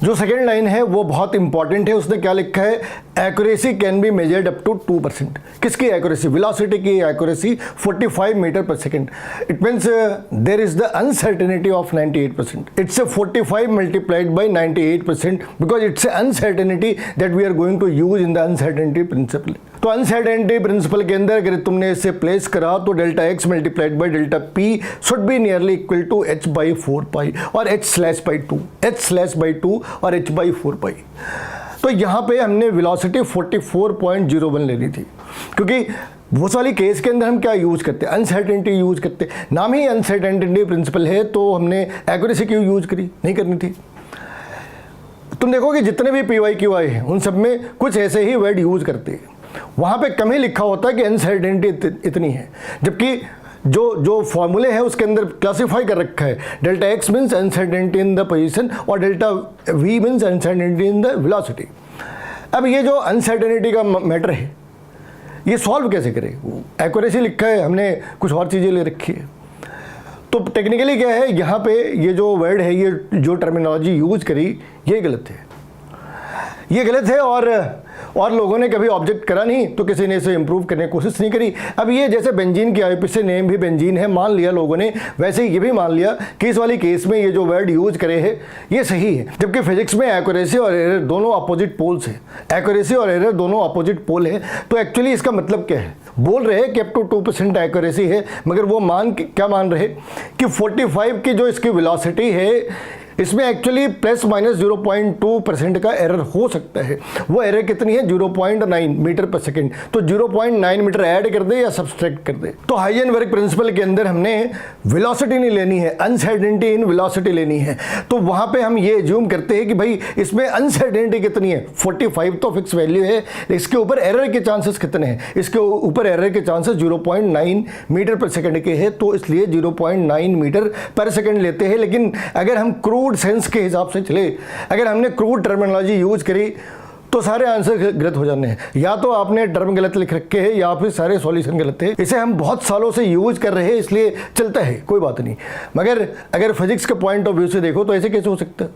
जो second line है वो बहुत इंपॉर्टेंट है। उसने क्या लिखा है, accuracy can be measured up to 2%। किसकी एक्यूरेसी? वेलोसिटी की accuracy 45 metre per second. It means there is the uncertainty of 98%। It's 45 multiplied by 98% because it's uncertainty that we are going to use in the uncertainty principle. तो uncertainty principle के अंदर अगर तुमने इसे place करा तो delta x multiplied by delta p should be nearly equal to h by 4 पाई और h/2 और h बाई 4 पाई। तो यहाँ पे हमने वेलोसिटी 44.01 लेनी थी, क्योंकि वो वाली केस के अंदर हम क्या यूज़ करते हैं, अनसर्टेनिटी यूज़ करते हैं। नाम ही अनसर्टेनिटी प्रिंसिपल है, तो हमने एक्यूरेसी क्यों यूज़ करी, नहीं करनी थी। तुम देखो कि जितने भी PYQI हैं उन सब में कुछ ऐसे ही वर्ड यूज़ करते हैं। वहाँ पे कम ही लिखा होता है कि अनसर्टेनिटी इतनी है, जबकि जो फॉर्मूले है उसके अंदर क्लासिफाई कर रखा है। Delta X means uncertainty in the position और delta V means uncertainty in the velocity. अब ये जो अनसर्टेनिटी का मैटर है ये सॉल्व कैसे करें? एक्यूरेसी लिखा है, हमने कुछ और चीज़ें ले रखी है। तो टेक्निकली क्या है, यहाँ पे ये जो वर्ड है, ये जो टर्मिनोलॉजी यूज करी, ये गलत है, ये गलत है। और लोगों ने कभी ऑब्जेक्ट करा नहीं, तो किसी ने इसे इंप्रूव करने की कोशिश नहीं करी। अब ये जैसे बेंजीन की IUPAC नेम भी बेंजीन है, मान लिया लोगों ने, वैसे ही ये भी मान लिया कि इस वाली केस में ये जो वर्ड यूज करे है ये सही है। जबकि फिजिक्स में एक्यूरेसी और एरर दोनों अपोजिट पोल्स है, एक्यूरेसी और एरर दोनों अपोजिट पोल है। तो एक्चुअली इसका मतलब क्या है? बोल रहे हैं कि अप टू 2% एक्यूरेसी है, मगर वो क्या मान रहे कि 45 की जो इसकी वेलोसिटी है इसमें एक्चुअली ±0.2% का एरर हो सकता है। वो एरर कितनी है? 0.9 मीटर पर सेकेंड। तो 0.9 मीटर ऐड कर दे या सब्सट्रैक्ट कर दे। तो हाइजेनबर्ग प्रिंसिपल के अंदर हमने वेलोसिटी नहीं लेनी है, अनसर्टेनिटी इन वेलोसिटी लेनी है। तो वहाँ पे हम ये एज्यूम करते हैं कि भाई इसमें अनसर्टेनिटी कितनी है, 45 तो फिक्स वैल्यू है, इसके ऊपर एरर के चांसेस कितने हैं? इसके ऊपर एरर के चांसेस 0.9 मीटर पर सेकेंड के हैं, तो इसलिए 0.9 मीटर पर सेकेंड लेते हैं। लेकिन अगर हम क्रूड सेंस के हिसाब से चले, अगर हमने क्रूड टर्मिनोलॉजी यूज करी, तो सारे आंसर गलत हो जाने हैं। या तो आपने टर्म गलत लिख रखे हैं या फिर सारे सॉल्यूशन गलत है। इसे हम बहुत सालों से यूज कर रहे हैं, इसलिए चलता है, कोई बात नहीं। मगर अगर फिजिक्स के पॉइंट ऑफ व्यू से देखो तो ऐसे कैसे हो सकता है?